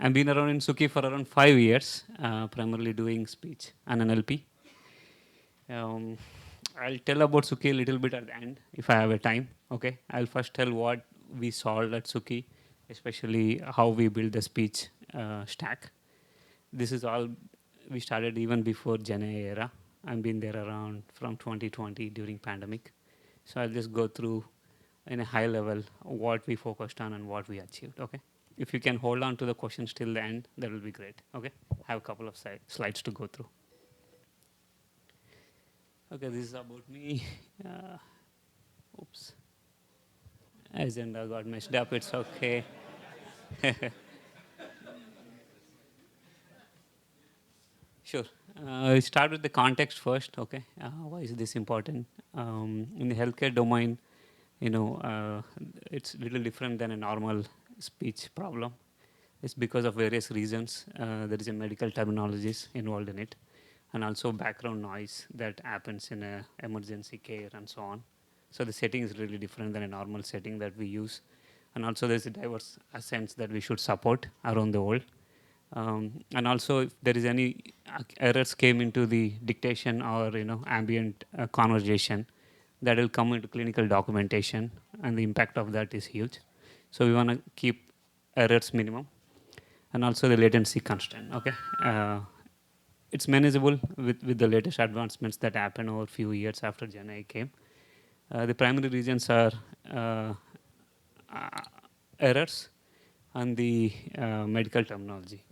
I've been around in Suki for around 5 years, primarily doing speech and NLP. Um, I'll tell about Suki a little bit at the end if I have a time. Okay, I'll first tell what we solved at Suki, especially how we build the speech stack. This is all we started even before GenAI era. I've been there around from 2020 during pandemic. So I'll just go through in a high level what we focused on and what we achieved. Okay. If you can hold on to the questions till the end, that will be great. Okay. Have a couple of slides to go through. Okay, this is about me. Oops. Agenda got messed up. It's okay. Sure. I start with the context first. Okay. Why is this important? In the healthcare domain, it's a little different than a normal speech problem. It's because of various reasons. There is a medical terminologies involved in it, and also background noise that happens in a emergency care and so on. So the setting is really different than a normal setting that we use, and also there's a diverse sense that we should support around the world. And also, if there is any errors came into the dictation or ambient conversation, that will come into clinical documentation, and the impact of that is huge. So we want to keep errors minimum, and also the latency constraint. Okay, it's manageable with the latest advancements that happened over a few years after GenAI came. The primary reasons are errors and the medical terminology.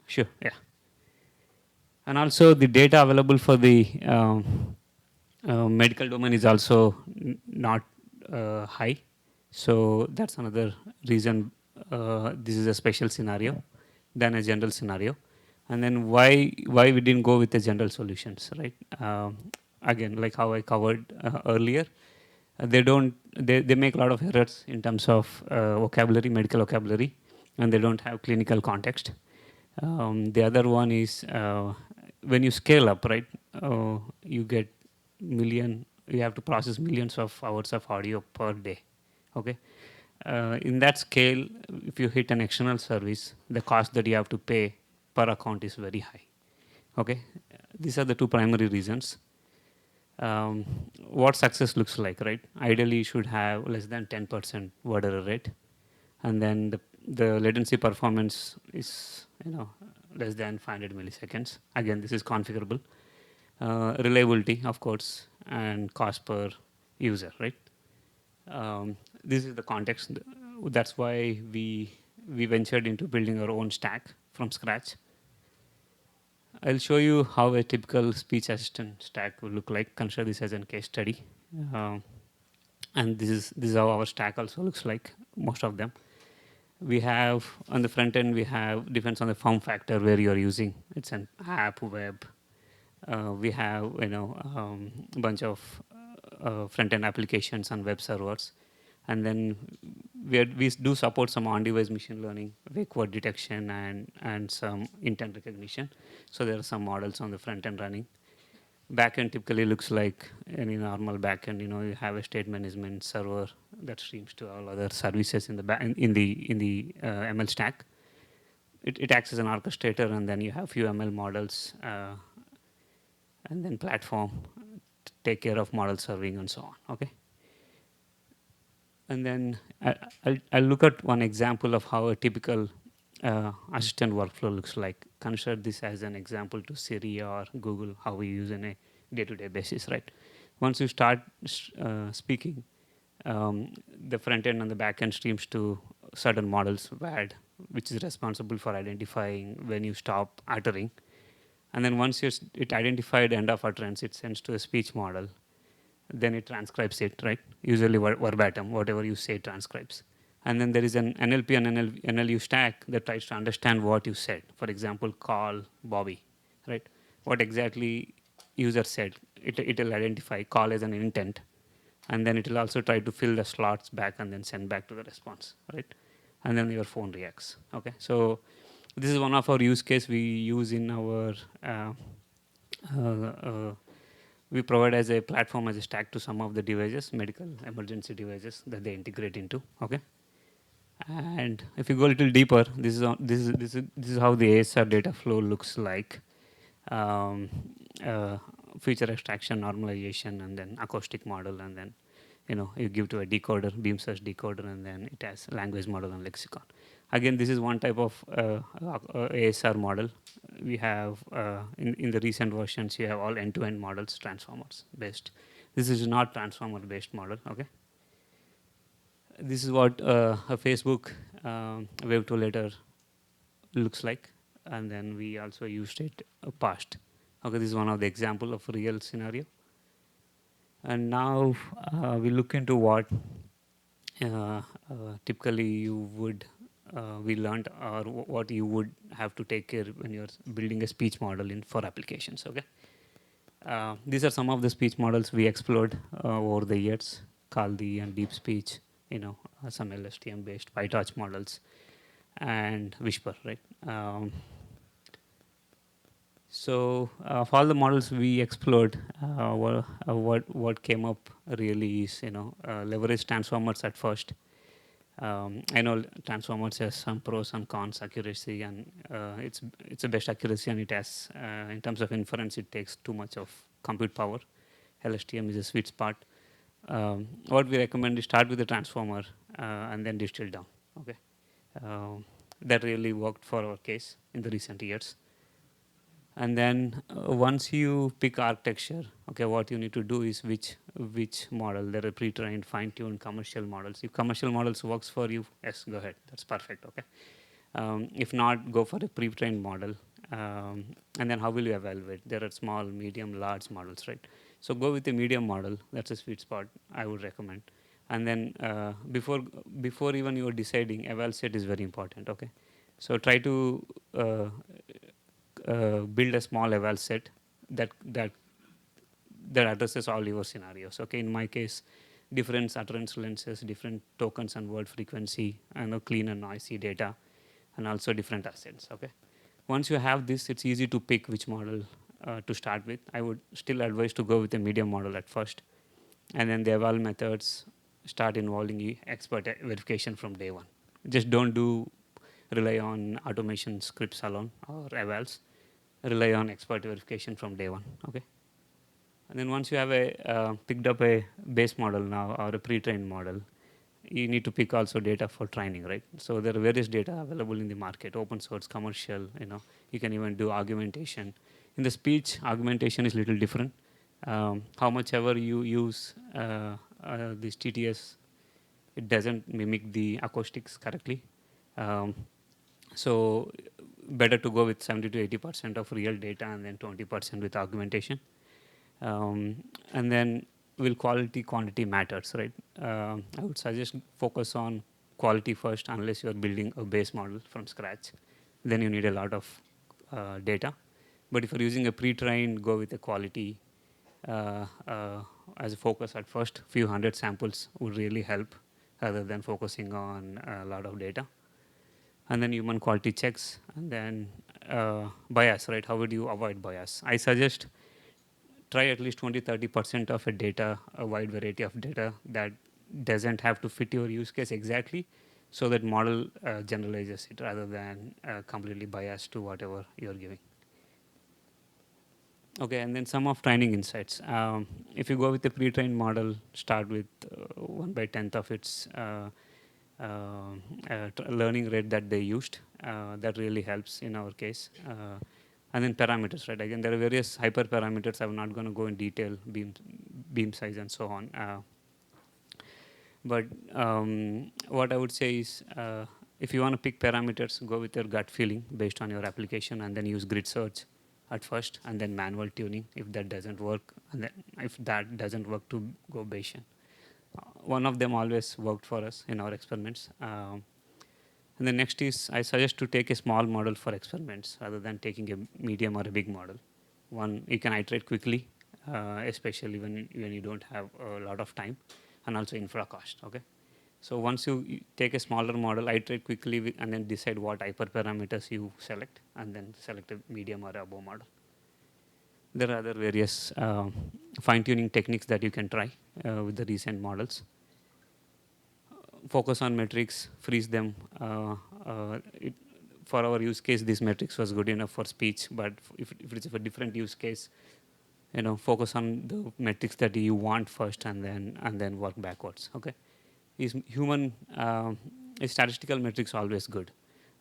Sure, yeah. And also the data available for the medical domain is also not high. So that's another reason this is a special scenario than a general scenario. And then why we didn't go with the general solutions, right? Again, like how I covered earlier, they make a lot of errors in terms of vocabulary, medical vocabulary, and they don't have clinical context. The other one is when you scale up, right? You get you have to process millions of hours of audio per day. Okay. In that scale, if you hit an external service, the cost that you have to pay per account is very high. Okay. These are the two primary reasons. What success looks like, right? Ideally, you should have less than 10% word error rate, and then the latency performance is less than 500 milliseconds. Again, this is configurable. Reliability, of course, and cost per user, right? This is the context. That's why we ventured into building our own stack from scratch. I'll show you how a typical speech assistant stack will look like. Consider this as a case study. And this is how our stack also looks like, most of them. We have on the front end, depends on the form factor where you're using. It's an app, web. We have a bunch of front end applications and web servers, and then we do support some on-device machine learning, wake word detection, and some intent recognition. So there are some models on the front end running. Backend typically looks like any normal backend. You have a state management server that streams to all other services in the in the ML stack. It acts as an orchestrator, and then you have few ML models, and then platform to take care of model serving and so on. Okay. And then I'll look at one example of how a typical assistant workflow looks like. Consider this as an example to Siri or Google, how we use in a day-to-day basis, right? Once you start speaking, the front end and the back end streams to certain models, WAD, which is responsible for identifying when you stop uttering. And then once it identified end of utterance, it sends to a speech model. Then it transcribes it, right? Usually verbatim, whatever you say, transcribes. And then there is an NLP and NLU stack that tries to understand what you said. For example, call Bobby, right? What exactly user said. It will identify call as an intent, and then it will also try to fill the slots back and then send back to the response, right? And then your phone reacts. Okay, so this is one of our use case we use in our we provide as a platform, as a stack to some of the devices, medical emergency devices that they integrate into. Okay. And if you go a little deeper, this is how the ASR data flow looks like. Um, uh, Feature extraction, normalization, and then acoustic model, and then you give to a decoder, beam search decoder, and then it has language model and lexicon. Again, this is one type of ASR model. We have in the recent versions, you have all end-to-end models, transformers based. This is not transformer based model. Okay, this is what a Facebook wave to letter looks like, and then we also used it past. Okay, this is one of the example of real scenario. And now we look into what typically you would we learned, or what you would have to take care when you're building a speech model in for applications. Okay, these are some of the speech models we explored over the years: Kaldi and deep speech, some LSTM based PyTorch models, and Whisper, right? So of all the models we explored, what came up really is leverage transformers at first. I know transformers has some pros and cons, accuracy, and it's the best accuracy, and it has in terms of inference, it takes too much of compute power. LSTM is a sweet spot. What we recommend is start with the transformer and then distill down. Okay, that really worked for our case in the recent years. And then once you pick architecture, okay, what you need to do is which model. There are pre-trained, fine-tuned commercial models. If commercial models works for you, yes, go ahead, that's perfect. Okay, if not, go for a pre-trained model. And then how will you evaluate? There are small, medium, large models, right? So go with a medium model. That's a sweet spot I would recommend. And then before even you are deciding, eval set is very important. Okay, so try to build a small eval set that that that addresses all your scenarios. Okay, in my case, different utterance lenses, different tokens and word frequency, and clean and noisy data, and also different assets. Okay, once you have this, it's easy to pick which model to start with. I would still advise to go with a medium model at first, and then the eval methods start involving expert verification from day one. Just don't rely on automation scripts alone or evals. Rely on expert verification from day one. Okay, and then once you have a picked up a base model now or a pre-trained model, you need to pick also data for training, right? So there are various data available in the market, open source, commercial. You can even do augmentation. In the speech, augmentation is a little different. How much ever you use this TTS, it doesn't mimic the acoustics correctly. Um, so better to go with 70 to 80% of real data and then 20% with augmentation. And then will quality quantity matters, right? I would suggest focus on quality first, unless you're building a base model from scratch. Then you need a lot of data. But if you're using a pre-trained, go with the quality as a focus at first. Few hundred samples would really help, rather than focusing on a lot of data. And then human quality checks, and then bias, right? How would you avoid bias? I suggest try at least 20-30% of a data, a wide variety of data that doesn't have to fit your use case exactly, so that model generalizes it rather than completely biased to whatever you're giving. Okay, and then some of training insights. If you go with a pre-trained model, start with 1/10 of its learning rate that they used. That really helps in our case. And then parameters, right? Again, there are various hyperparameters. I'm not going to go in detail, beam size and so on. But what I would say is, if you want to pick parameters, go with your gut feeling based on your application, and then use grid search at first, and then manual tuning if that doesn't work, and then if that doesn't work, to go Bayesian. One of them always worked for us in our experiments. And the next is, I suggest to take a small model for experiments rather than taking a medium or a big model. One, you can iterate quickly, especially when you don't have a lot of time, and also infra cost. Okay, so once you take a smaller model, iterate quickly, and then decide what hyperparameters you select, and then select a medium or above model. There are other various fine-tuning techniques that you can try with the recent models. focus on metrics, freeze them. For our use case, this metrics was good enough for speech, but if it's a different use case, focus on the metrics that you want first, and then work backwards. Okay, is statistical metrics always good?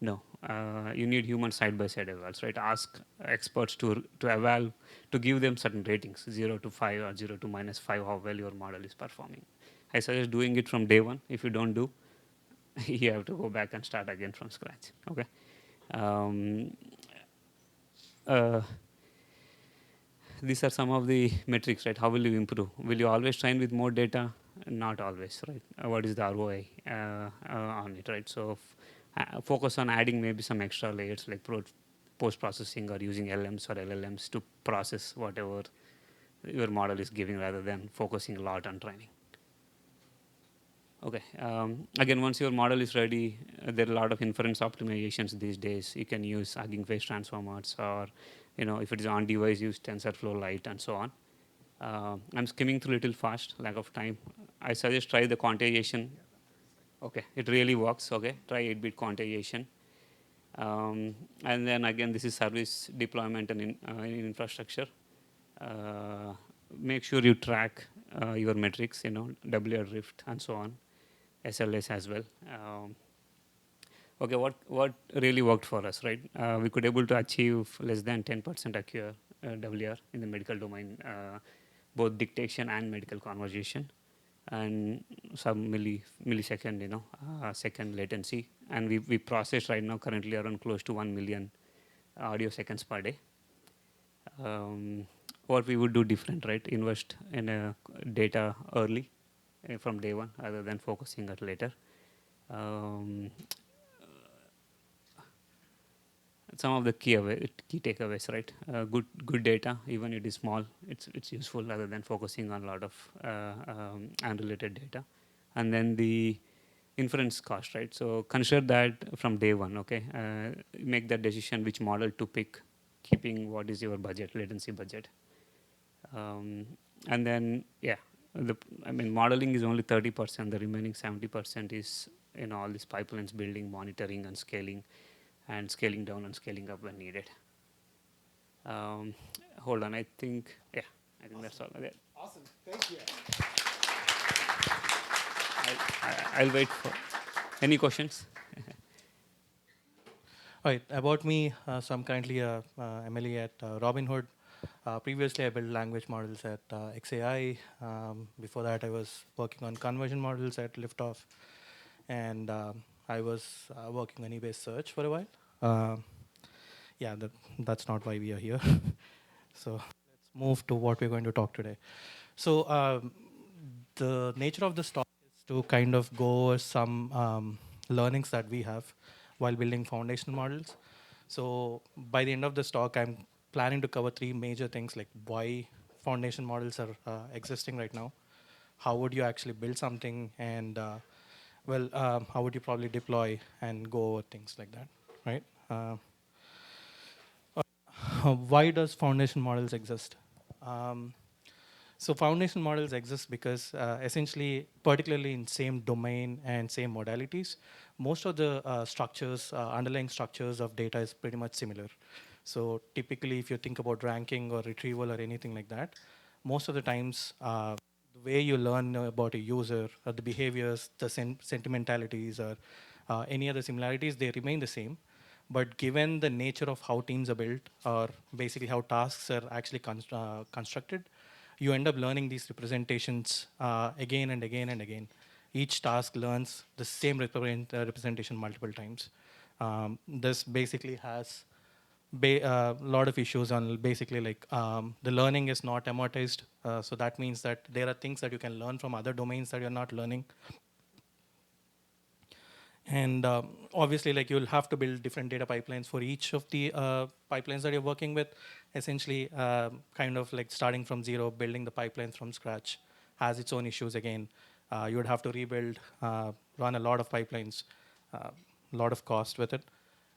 No, you need human side by side evals, right? Ask experts to eval, to give them certain ratings, 0 to 5 or 0 to -5, how well your model is performing. I suggest doing it from day one. If you don't do, you have to go back and start again from scratch. Okay. Um, uh, these are some of the metrics, right? How will you improve? Will you always train with more data? Not always, right? What is the ROI on it, right? So focus on adding maybe some extra layers like post processing, or using LMs or LLMs to process whatever your model is giving, rather than focusing a lot on training. Okay. Again, once your model is ready, there are a lot of inference optimizations these days. You can use Hugging Face transformers, or if it is on device, use TensorFlow Lite and so on. I'm skimming through a little fast, lack of time. I suggest try the quantization. Okay, it really works. Okay, try 8-bit quantization. And then again, this is service deployment and in infrastructure. Make sure you track your metrics, WR drift and so on, SLS as well. Okay, what really worked for us, right? We could able to achieve less than 10% accurate WR in the medical domain, both dictation and medical conversation, and some millisecond, second latency. And we process right now currently around close to 1 million audio seconds per day. What we would do different, right? Invest in data early from day one, rather than focusing at later. Some of the key takeaways, right? Good data, even it is small, it's useful, rather than focusing on a lot of unrelated data. And then the inference cost, right? So consider that from day one. Okay, make that decision which model to pick, keeping what is your budget, latency budget. And then modeling is only 30%. The remaining 70% is all these pipelines, building, monitoring, and scaling down and scaling up when needed. Hold on, I think awesome. That's all. Okay. Awesome, thank you. I'll wait for any questions. All right, about me, so I'm currently a MLE at Robinhood. Previously, I built language models at XAI. Before that, I was working on conversion models at Liftoff. And I was working on eBay search for a while. That's not why we are here. So let's move to what we're going to talk today. So the nature of this talk is to kind of go over some learnings that we have while building foundational models. So by the end of this talk, I'm planning to cover 3 major things, like why foundation models are existing right now, how would you actually build something, and how would you probably deploy and go over things like that, right? Why does foundation models exist? So foundation models exist because essentially, particularly in same domain and same modalities, most of the underlying structures of data is pretty much similar. So typically, if you think about ranking or retrieval or anything like that, most of the times, the way you learn about a user, or the behaviors, the sentimentalities, or any other similarities, they remain the same. But given the nature of how teams are built, or basically how tasks are actually constructed, you end up learning these representations again and again and again. Each task learns the same representation multiple times. This basically has a lot of issues on basically the learning is not amortized. So that means that there are things that you can learn from other domains that you're not learning. And obviously, you'll have to build different data pipelines for each of the pipelines that you're working with. Essentially, kind of like starting from zero, building the pipelines from scratch has its own issues again. You would have to rebuild, run a lot of pipelines, a lot of cost with it.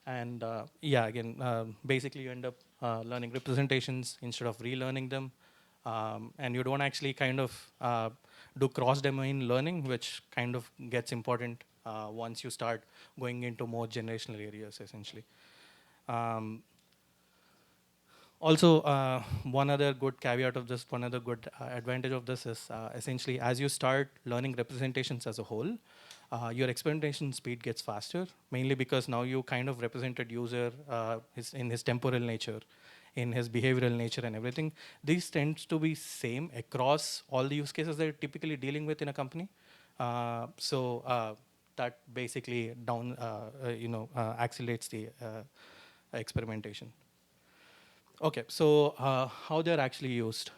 And again, basically you end up learning representations instead of relearning them. And you don't actually kind of do cross-domain learning, which kind of gets important once you start going into more generational areas, essentially. Um, Also, one other good caveat of this, one other good advantage of this is essentially as you start learning representations as a whole, your experimentation speed gets faster, mainly because now you kind of represented user in his temporal nature, in his behavioral nature and everything. These tends to be same across all the use cases that you're typically dealing with in a company. So that basically accelerates the experimentation. Okay, so how they're actually used.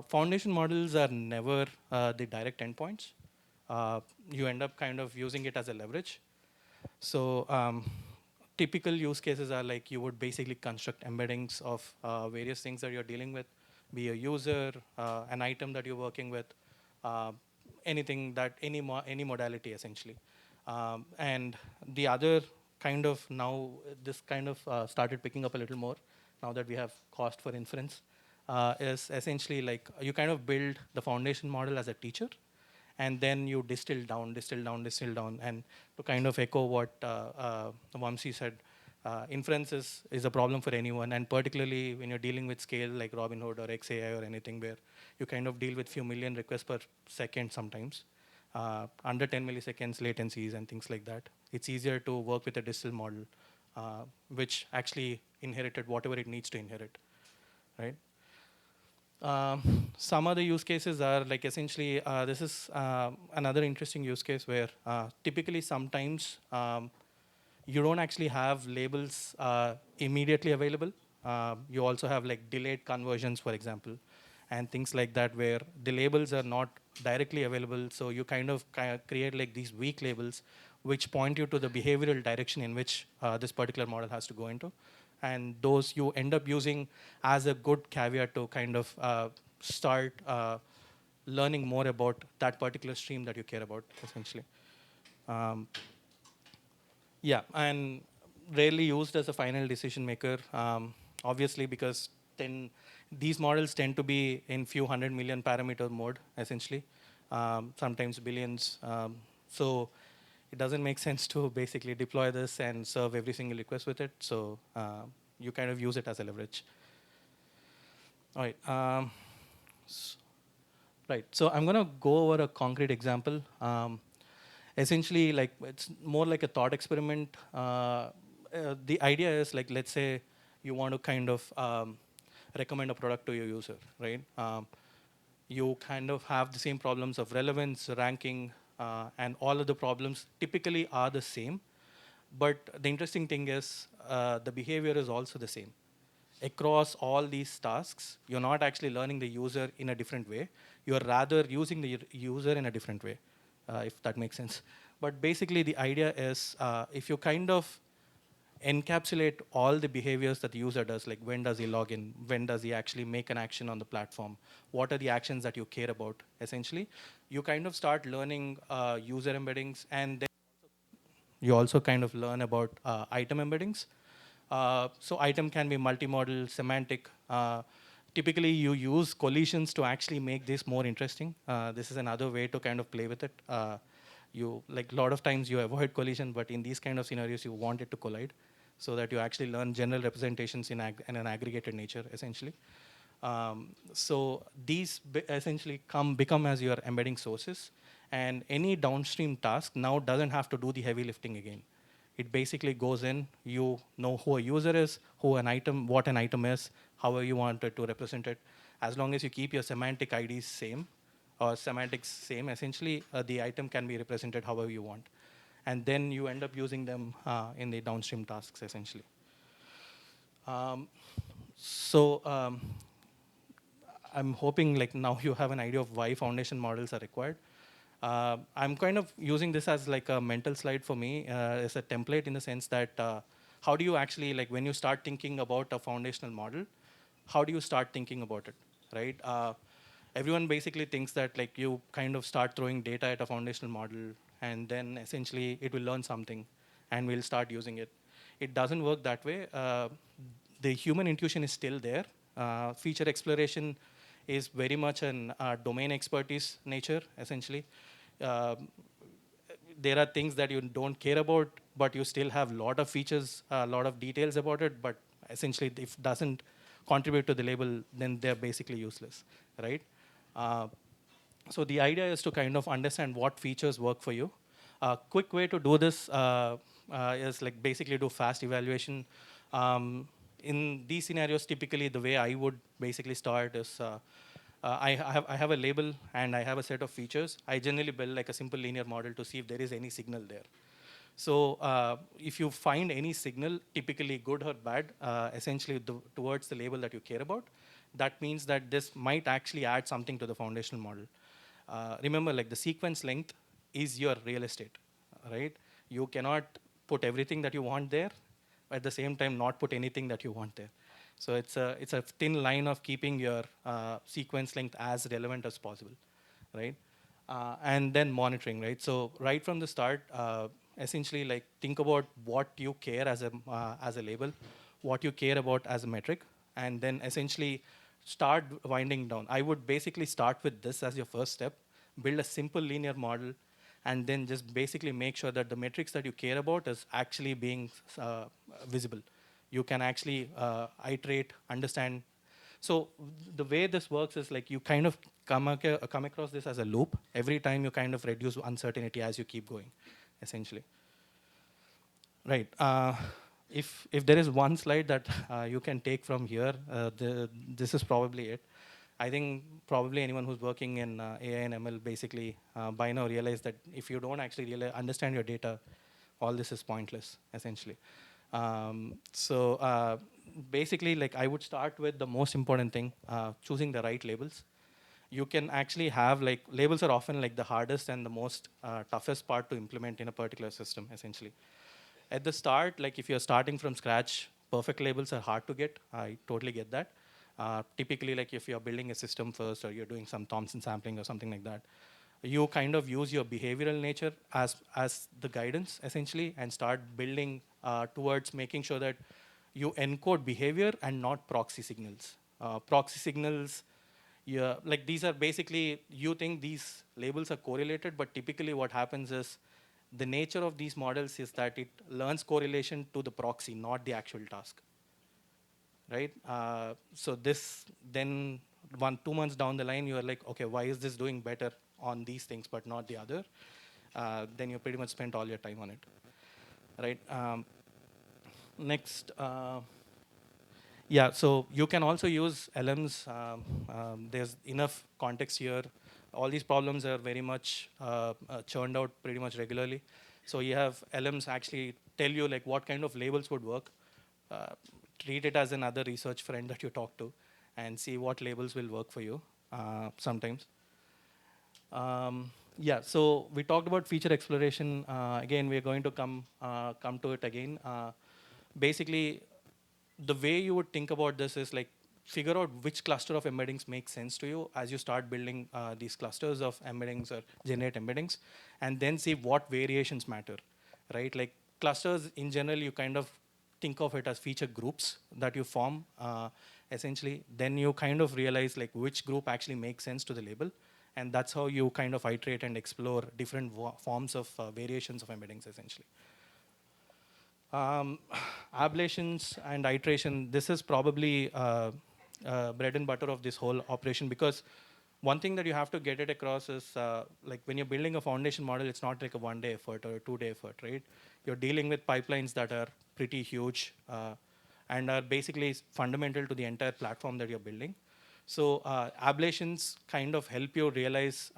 Foundation models are never the direct endpoints. You end up kind of using it as a leverage. So typical use cases are like you would basically construct embeddings of various things that you're dealing with, be a user, an item that you're working with, uh, anything that any modality essentially. And the other kind of now this kind of started picking up a little more now that we have cost for inference is essentially like you kind of build the foundation model as a teacher, and then you distill down, distill down, distill down. And to kind of echo what Vamsi said, inference is a problem for anyone, and particularly when you're dealing with scale like Robinhood or XAI or anything where you kind of deal with few million requests per second sometimes, under 10 milliseconds latencies and things like that. It's easier to work with a distill model, which actually inherited whatever it needs to inherit, right? Some other use cases are like essentially, this is another interesting use case where typically sometimes you don't actually have labels immediately available. You also have like delayed conversions, for example, and things like that where the labels are not directly available. So you kind of create like these weak labels which point you to the behavioral direction in which this particular model has to go into. And those you end up using as a good caveat to kind of start learning more about that particular stream that you care about, essentially. Um, yeah, and rarely used as a final decision maker, obviously because then these models tend to be in few 100 million parameter mode, essentially, sometimes billions. So it doesn't make sense to basically deploy this and serve every single request with it. So you kind of use it as a leverage. All right. Right. So I'm going to go over a concrete example. Essentially, like it's more like a thought experiment. The idea is like, let's say you want to kind of recommend a product to your user, right? You kind of have the same problems of relevance, ranking, and all of the problems typically are the same. But the interesting thing is the behavior is also the same across all these tasks. You're not actually learning the user in a different way. You're rather using the user in a different way, if that makes sense. But basically, the idea is if you kind of encapsulate all the behaviors that the user does, like when does he log in, when does he actually make an action on the platform, what are the actions that you care about, essentially, you kind of start learning user embeddings, and then you also kind of learn about item embeddings. So item can be multimodal, semantic. Typically, you use collisions to actually make this more interesting. This is another way to kind of play with it. You like a lot of times you avoid collision, but in these kind of scenarios, you want it to collide, so that you actually learn general representations in an aggregated nature, essentially. So these essentially become as your embedding sources, and any downstream task now doesn't have to do the heavy lifting again. It basically goes in, you know who a user is, what an item is, however you want it to represent it. As long as you keep your semantic IDs same, or semantics same, essentially, the item can be represented however you want. And then you end up using them in the downstream tasks, essentially. Um, so I'm hoping like now you have an idea of why foundation models are required. I'm kind of using this as like a mental slide for me, as a template in the sense that how do you actually, like when you start thinking about a foundational model, how do you start thinking about it, right? Everyone basically thinks that like you kind of start throwing data at a foundational model, and then essentially it will learn something and we'll start using it. It doesn't work that way. The human intuition is still there. Feature exploration is very much an domain expertise nature, essentially. Um, there are things that you don't care about, but you still have a lot of features, a lot of details about it, but essentially if it doesn't contribute to the label, then they're basically useless, right? Uh, so the idea is to kind of understand what features work for you. A quick way to do this is like basically do fast evaluation. In these scenarios, typically the way I would basically start is I have a label and I have a set of features. I generally build like a simple linear model to see if there is any signal there. So if you find any signal, typically good or bad, essentially towards the label that you care about, that means that this might actually add something to the foundational model. Remember, like the sequence length is your real estate, right? You cannot put everything that you want there, at the same time not put anything that you want there. So it's a thin line of keeping your sequence length as relevant as possible, right? And then monitoring, right? So right from the start, essentially like think about what you care as a label, what you care about as a metric, and then essentially start winding down. I would basically start with this as your first step, build a simple linear model, and then just basically make sure that the metrics that you care about is actually being visible. You can actually iterate, understand. So the way this works is like you kind of come across this as a loop. Every time you kind of reduce uncertainty as you keep going, essentially. Right. If there is one slide that you can take from here, this is probably it. I think probably anyone who's working in AI and ML basically by now realize that if you don't actually really understand your data, all this is pointless, essentially. So basically, like I would start with the most important thing, choosing the right labels. You can actually have like labels are often like the hardest and the most toughest part to implement in a particular system, essentially. At the start, like if you're starting from scratch, perfect labels are hard to get. I totally get that. Typically, like if you're building a system first or you're doing some Thompson sampling or something like that, you kind of use your behavioral nature as the guidance essentially and start building towards making sure that you encode behavior and not proxy signals. Proxy signals, yeah, like these are basically, you think these labels are correlated, but typically what happens is the nature of these models is that it learns correlation to the proxy, not the actual task, right? So this then 2 months down the line, you are like, okay, why is this doing better on these things but not the other? Then you pretty much spent all your time on it, right? Next, yeah, so you can also use LMs. There's enough context here. All these problems are very much churned out pretty much regularly. So you have LMs actually tell you like what kind of labels would work. Uh, Treat it as another research friend that you talk to and see what labels will work for you sometimes. Yeah, so we talked about feature exploration. Again, we're going to come to it again. Basically, the way you would think about this is like figure out which cluster of embeddings makes sense to you as you start building these clusters of embeddings or generate embeddings, and then see what variations matter, right? Like clusters in general, you kind of think of it as feature groups that you form essentially. Then you kind of realize like which group actually makes sense to the label, and that's how you kind of iterate and explore different forms of variations of embeddings essentially. Um, Ablations and iteration, this is probably bread and butter of this whole operation, because one thing that you have to get it across is like when you're building a foundation model, it's not like a 1 day effort or a 2 day effort, right? You're dealing with pipelines that are pretty huge and are basically fundamental to the entire platform that you're building. So ablations kind of help you realize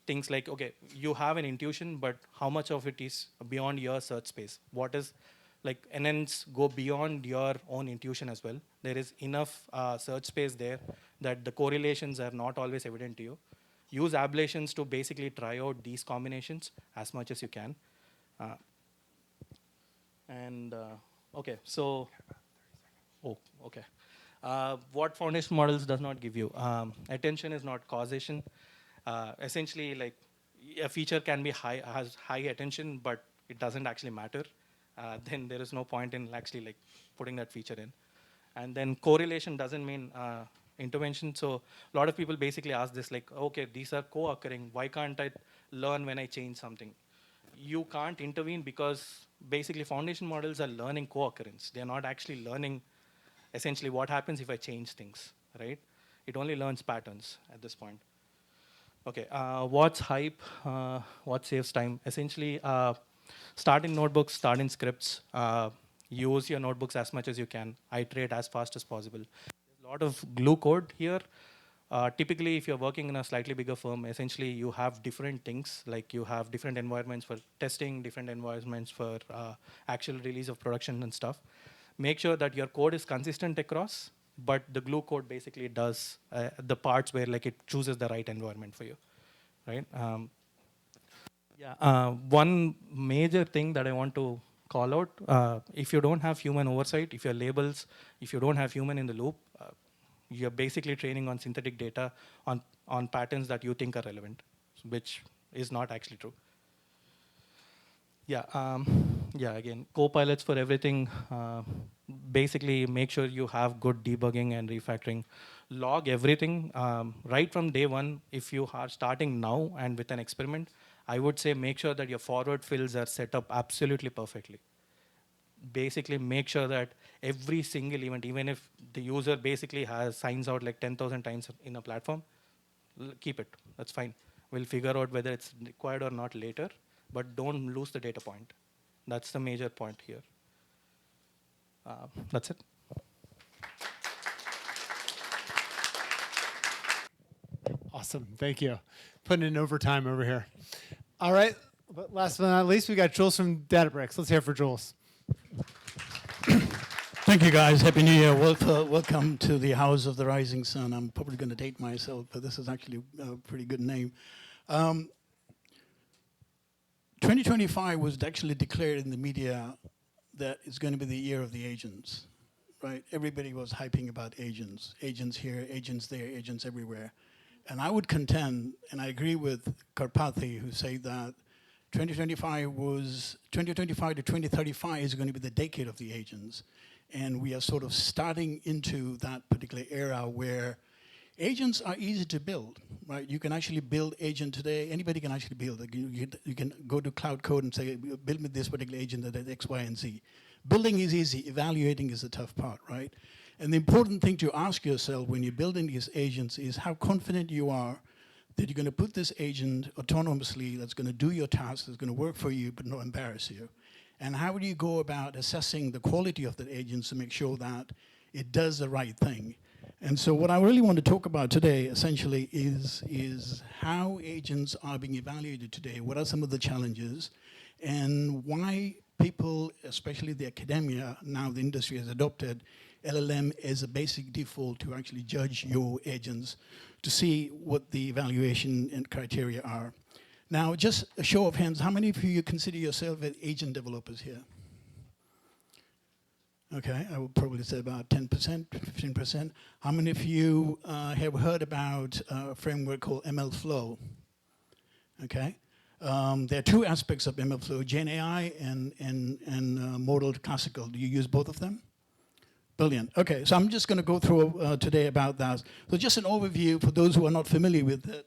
things like, okay, you have an intuition, but how much of it is beyond your search space? What is like NNs go beyond your own intuition as well. There is enough search space there that the correlations are not always evident to you. Use ablations to basically try out these combinations as much as you can. Uh, and okay, so oh, okay. What foundation models does not give you? Attention is not causation. Essentially, like a feature can be has high attention, but it doesn't actually matter. Then there is no point in actually like putting that feature in. And then correlation doesn't mean intervention. So a lot of people basically ask this, like, okay, these are co-occurring. Why can't I learn when I change something? You can't intervene because basically foundation models are learning co-occurrence. They're not actually learning essentially what happens if I change things, right? It only learns patterns at this point. Okay, what's hype? What saves time? Essentially, start in notebooks, start in scripts. Use your notebooks as much as you can. Iterate as fast as possible. There's a lot of glue code here. Typically, if you're working in a slightly bigger firm, essentially you have different things, like you have different environments for testing, different environments for actual release of production and stuff. Make sure that your code is consistent across, but the glue code basically does the parts where like it chooses the right environment for you, right? One major thing that I want to call out, if you don't have human oversight, if your labels, if you don't have human in the loop, you're basically training on synthetic data on patterns that you think are relevant, which is not actually true. Again, co-pilots for everything. Basically, make sure you have good debugging and refactoring. Log everything right from day one. If you are starting now and with an experiment, I would say make sure that your forward fills are set up absolutely perfectly. Basically, make sure that every single event, even if the user basically signs out like 10,000 times in a platform, keep it. That's fine. We'll figure out whether it's required or not later, but don't lose the data point. That's the major point here. That's it. Awesome. Thank you. Putting in overtime over here. All right. But last but not least, we got Jules from Databricks. Let's hear it for Jules. Thank you, guys. Happy New Year. Welcome to the House of the Rising Sun. I'm probably going to date myself, but this is actually a pretty good name. 2025 was actually declared in the media that it's going to be the year of the agents, right? Everybody was hyping about agents. Agents here, agents there, agents everywhere. And I would contend, and I agree with Karpathy, who say that 2025 to 2035 is going to be the decade of the agents. And we are sort of starting into that particular era where agents are easy to build, right? You can actually build agent today. Anybody can actually build. You can go to Cloud Code and say, build me this particular agent that does X, Y, and Z. Building is easy. Evaluating is the tough part, right? And the important thing to ask yourself when you're building these agents is how confident you are that you're going to put this agent autonomously that's going to do your tasks, that's going to work for you, but not embarrass you. And how do you go about assessing the quality of that agent to make sure that it does the right thing? And so what I really want to talk about today, essentially, is how agents are being evaluated today. What are some of the challenges? And why people, especially the academia, now the industry has adopted LLM as a basic default to actually judge your agents to see what the evaluation and criteria are. Now, just a show of hands, how many of you consider yourself as agent developers here? Okay, I would probably say about 10%, 15%. How many of you have heard about a framework called MLflow? Okay, there are two aspects of MLflow, GenAI and model classical. Do you use both of them? Brilliant. Okay, so I'm just going to go through today about that. So just an overview for those who are not familiar with it.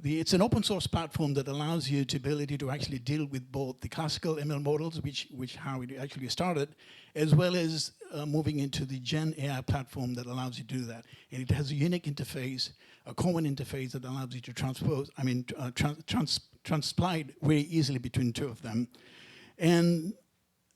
It's an open source platform that allows you the ability to actually deal with both the classical ML models, which how it actually started, as well as moving into the GenAI platform that allows you to do that. And it has a unique interface, a common interface that allows you to transplant very easily between two of them. And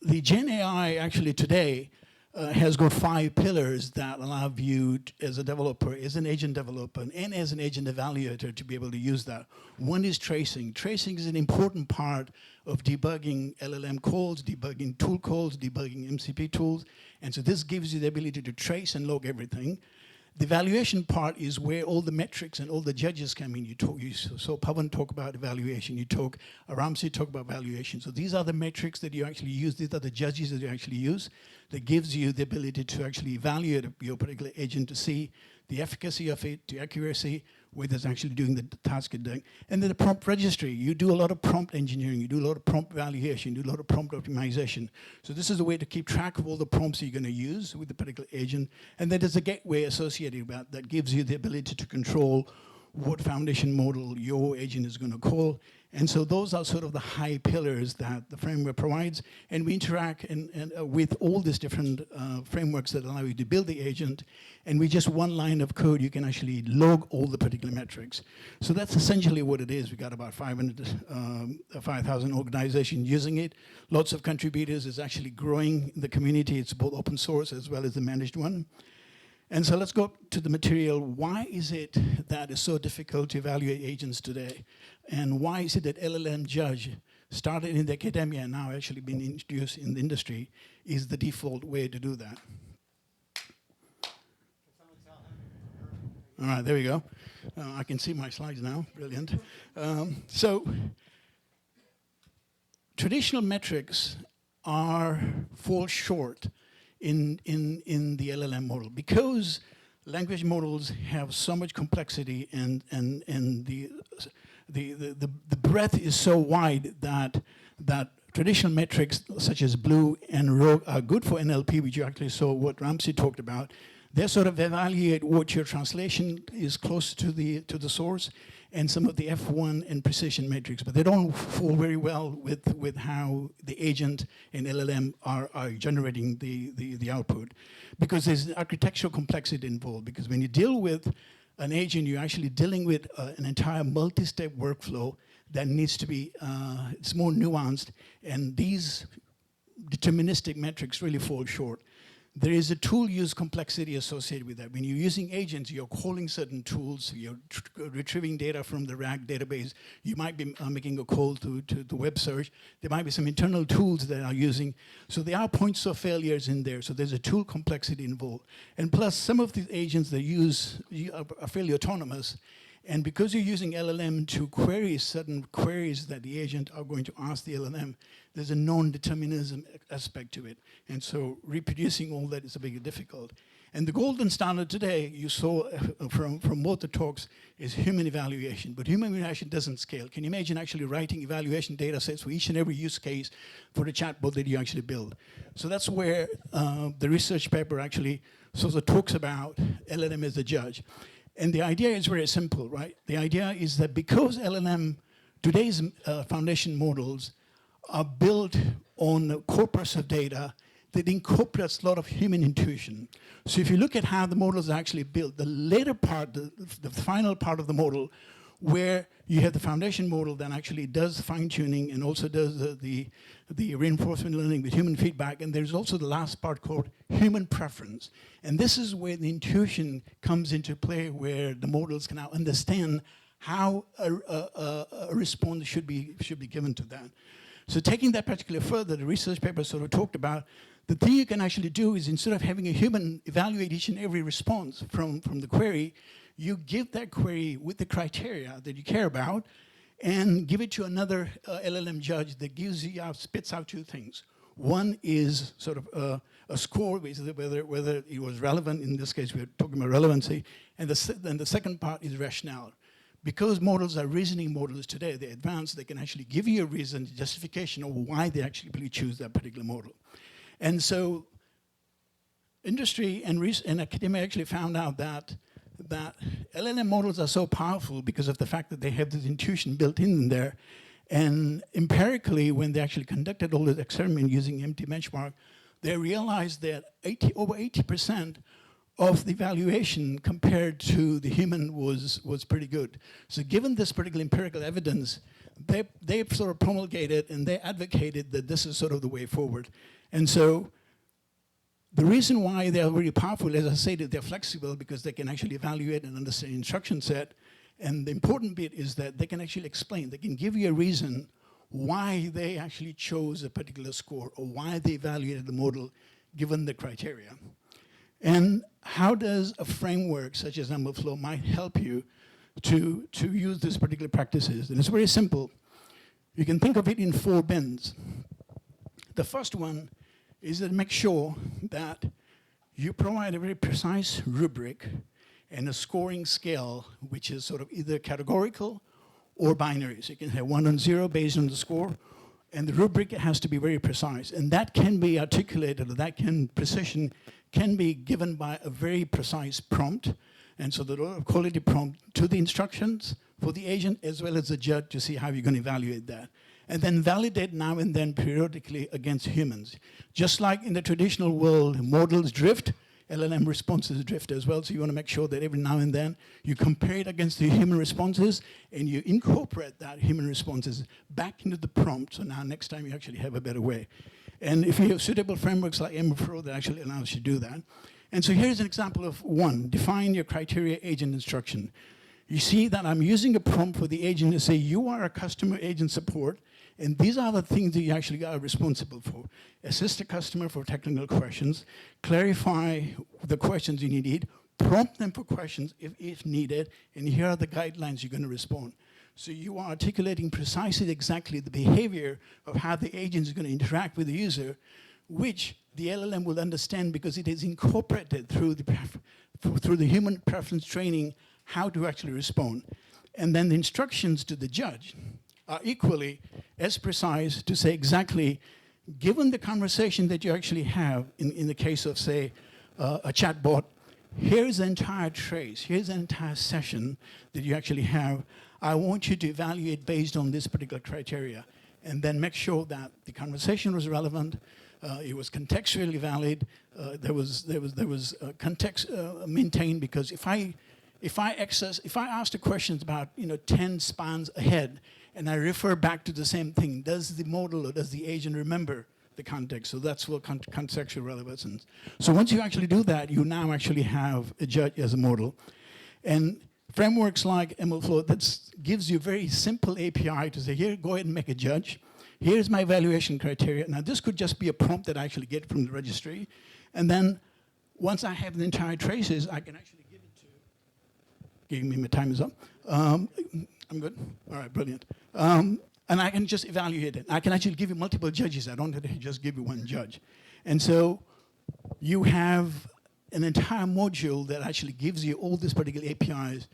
the GenAI actually today has got 5 pillars that allow you as a developer, as an agent developer, and as an agent evaluator to be able to use that. One is tracing. Tracing is an important part of debugging LLM calls, debugging tool calls, debugging MCP tools. And so this gives you the ability to trace and log everything. The evaluation part is where all the metrics and all the judges come in. You saw Pavan talk about evaluation. Ramsey talk about evaluation. So these are the metrics that you actually use. These are the judges that you actually use that gives you the ability to actually evaluate your particular agent to see the efficacy of it, the accuracy, where it's actually doing the task it's doing. And then the prompt registry, you do a lot of prompt engineering, you do a lot of prompt evaluation, you do a lot of prompt optimization. So this is a way to keep track of all the prompts you're going to use with the particular agent. And then there's a gateway associated with that gives you the ability to control what foundation model your agent is going to call. And so those are sort of the high pillars that the framework provides. And we interact with all these different frameworks that allow you to build the agent. And with just one line of code, you can actually log all the particular metrics. So that's essentially what it is. We got about 5,000 organizations using it. Lots of contributors. It's actually growing the community. It's both open source as well as the managed one. And so let's go to the material. Why is it that it's so difficult to evaluate agents today? And why is it that LLM-Judge, started in the academia and now actually been introduced in the industry, is the default way to do that? All right, there we go. I can see my slides now. Brilliant. So traditional metrics fall short in the LLM model because language models have so much complexity and the breadth is so wide that traditional metrics such as BLUE and ROGUE are good for NLP, which you actually saw what Ramsey talked about. They sort of evaluate what your translation is close to the source and some of the F1 and precision metrics, but they don't fall very well with how the agent and LLM are generating the output, because there's architectural complexity involved. Because when you deal with an agent, you're actually dealing with an entire multi-step workflow that needs to be, it's more nuanced, and these deterministic metrics really fall short. There is a tool use complexity associated with that. When you're using agents, you're calling certain tools, you're retrieving data from the RAG database, you might be making a call to the web search, there might be some internal tools that are using, so there are points of failures in there, so there's a tool complexity involved. And plus, some of these agents that are fairly autonomous, and because you're using LLM to query certain queries that the agent are going to ask the LLM, there's a non-determinism aspect to it. And so reproducing all that is a bit difficult. And the golden standard today, you saw from both the talks, is human evaluation. But human evaluation doesn't scale. Can you imagine actually writing evaluation data sets for each and every use case for the chatbot that you actually build? So that's where the research paper actually sort of talks about LLM-as-a-Judge. And the idea is very simple, right? The idea is that because today's foundation models are built on a corpus of data that incorporates a lot of human intuition. So if you look at how the models are actually built, the later part, the final part of the model, where you have the foundation model that actually does fine-tuning and also does the reinforcement learning with human feedback, and there's also the last part called human preference. And this is where the intuition comes into play, where the models can now understand how a response should be given to that. So taking that particularly further, the research paper sort of talked about the thing you can actually do is, instead of having a human evaluate each and every response from the query, you give that query with the criteria that you care about and give it to another LLM judge that spits out two things. One is sort of a score, basically whether it was relevant. In this case, we're talking about relevancy. And the second part is rationale. Because models are reasoning models today, they're advanced, they can actually give you a reason, justification of why they actually choose that particular model. And so industry and academia actually found out that LLM models are so powerful because of the fact that they have this intuition built in there. And empirically, when they actually conducted all this experiment using empty benchmark, they realized that over 80% of the evaluation compared to the human was pretty good. So given this particular empirical evidence, they sort of promulgated and they advocated that this is sort of the way forward. And so the reason why they're really powerful, as I said, they're flexible because they can actually evaluate and understand the instruction set. And the important bit is that they can actually explain, they can give you a reason why they actually chose a particular score or why they evaluated the model given the criteria. And how does a framework such as MLflow might help you to use these particular practices? And it's very simple. You can think of it in 4 bins. The first one is to make sure that you provide a very precise rubric and a scoring scale, which is sort of either categorical or binary. So you can have 1 and 0 based on the score, and the rubric has to be very precise. And that can be articulated, or precision can be given by a very precise prompt. And so the quality prompt to the instructions for the agent as well as the judge to see how you're going to evaluate that. And then validate now and then periodically against humans. Just like in the traditional world, models drift, LLM responses drift as well. So you want to make sure that every now and then you compare it against the human responses and you incorporate that human responses back into the prompt. So now next time you actually have a better way. And if you have suitable frameworks like MLflow that actually allows you to do that. And so here's an example of one. Define your criteria agent instruction. You see that I'm using a prompt for the agent to say, you are a customer agent support, and these are the things that you actually are responsible for. Assist the customer for technical questions, clarify the questions you need, prompt them for questions if needed, and here are the guidelines you're going to respond. So you are articulating precisely exactly the behavior of how the agent is going to interact with the user, which the LLM will understand because it is incorporated through the human preference training how to actually respond. And then the instructions to the judge are equally as precise to say exactly, given the conversation that you actually have in the case of, say, a chatbot, here's the entire trace, here's the entire session that you actually have. I want you to evaluate based on this particular criteria, and then make sure that the conversation was relevant, it was contextually valid, there was context maintained, because if I ask the questions about 10 spans ahead, and I refer back to the same thing, does the model or does the agent remember the context? So that's what contextual relevance is. So once you actually do that, you now actually have a judge as a model. And frameworks like MLflow, that gives you a very simple API to say, here, go ahead and make a judge. Here's my evaluation criteria. Now, this could just be a prompt that I actually get from the registry. And then once I have the entire traces, I can actually give it to, giving me my time is up. I'm good? All right, brilliant. And I can just evaluate it. I can actually give you multiple judges. I don't have to just give you one judge. And so you have an entire module that actually gives you all these particular APIs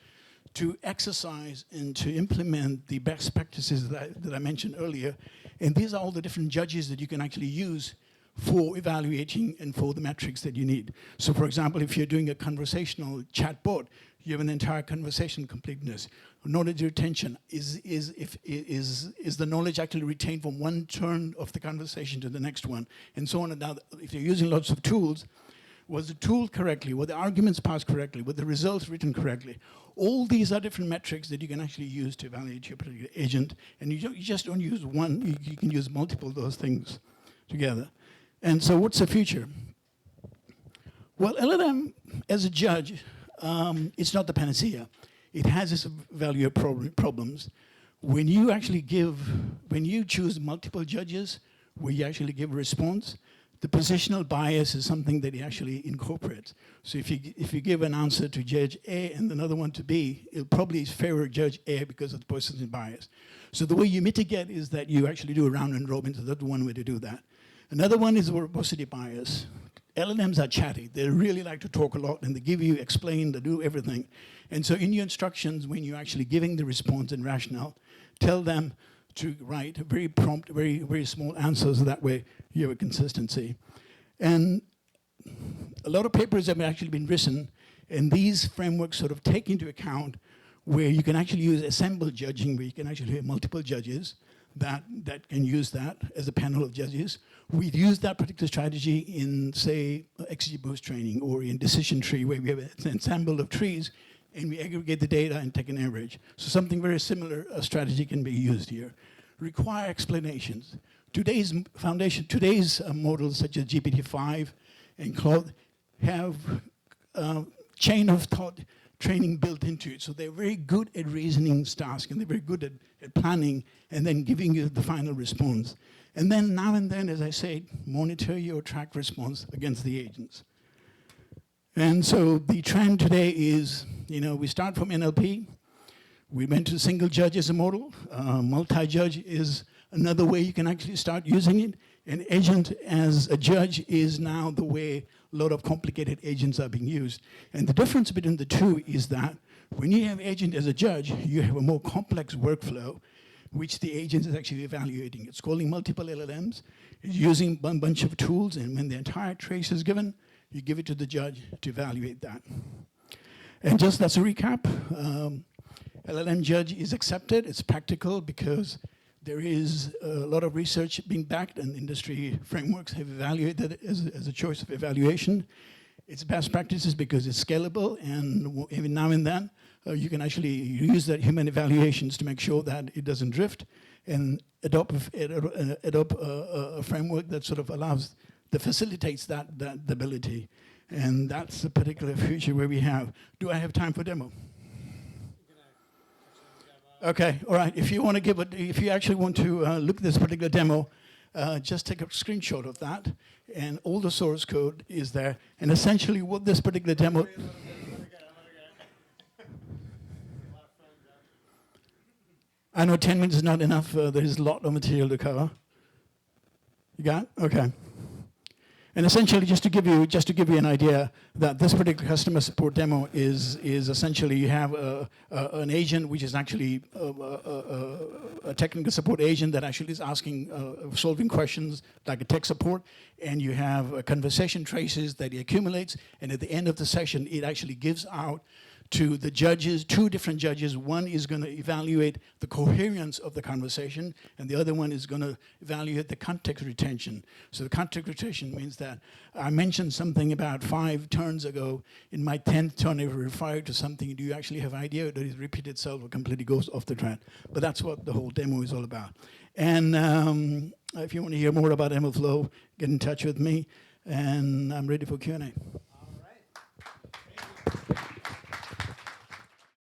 to exercise and to implement the best practices that I mentioned earlier. And these are all the different judges that you can actually use for evaluating and for the metrics that you need. So for example, if you're doing a conversational chatbot, you have an entire conversation completeness. Knowledge retention, is the knowledge actually retained from one turn of the conversation to the next one, and so on. And now, if you're using lots of tools, was the tool correctly? Were the arguments passed correctly? Were the results written correctly? All these are different metrics that you can actually use to evaluate your particular agent. And you just don't use one, you can use multiple of those things together. And so what's the future? Well, LLM as a judge, it's not the panacea. It has its value problems. When you choose multiple judges, where you actually give a response, the positional bias is something that it actually incorporates. So if you give an answer to Judge A and another one to B, it'll probably favor Judge A because of the positional bias. So the way you mitigate is that you actually do a round and robin. So that's one way to do that. Another one is the verbosity bias. LLMs are chatty. They really like to talk a lot, and they give you, explain, they do everything. And so in your instructions, when you're actually giving the response and rationale, tell them to write very prompt, very, very small answers. That way you have a consistency. And a lot of papers have actually been written, and these frameworks sort of take into account where you can actually use assembled judging, where you can actually have multiple judges that can use that as a panel of judges. We've used that particular strategy in, say, XGBoost training or in decision tree, where we have an ensemble of trees and we aggregate the data and take an average. So something very similar, a strategy can be used here. Require explanations. Today's models such as GPT-5 and Claude have chain of thought training built into it. So they're very good at reasoning tasks, and they're very good at planning and then giving you the final response. And then now and then, as I said, monitor your track response against the agents. And so the trend today is, we start from NLP. We went to single judge as a model. Multi-judge is another way you can actually start using it. An agent as a judge is now the way a lot of complicated agents are being used. And the difference between the two is that when you have agent as a judge, you have a more complex workflow, which the agent is actually evaluating. It's calling multiple LLMs, it's using a bunch of tools, and when the entire trace is given, you give it to the judge to evaluate that. And just as a recap, LLM Judge is accepted, it's practical because there is a lot of research being backed and industry frameworks have evaluated it as a choice of evaluation. It's best practices because it's scalable, and even now and then, you can actually use that human evaluations to make sure that it doesn't drift, and adopt a framework that sort of allows, that facilitates that ability. And that's a particular feature where we have. Do I have time for demo? Okay, all right. If you want to give it, if you actually want to look at this particular demo, just take a screenshot of that, and all the source code is there. And essentially, what this particular demo. I know 10 minutes is not enough. There is a lot of material to cover. You got it? Okay. And essentially, just to give you an idea, that this particular customer support demo is essentially you have an agent which is actually a technical support agent that actually is asking, solving questions like a tech support, and you have conversation traces that it accumulates, and at the end of the session, it actually gives out to the judges, two different judges. One is going to evaluate the coherence of the conversation, and the other one is going to evaluate the context retention. So the context retention means that I mentioned something about 5 turns ago. In my 10th turn, if I refer to something, do you actually have an idea that it repeats itself or completely goes off the track? But that's what the whole demo is all about. And if you want to hear more about MLflow, get in touch with me, and I'm ready for Q&A. All right. Thank you.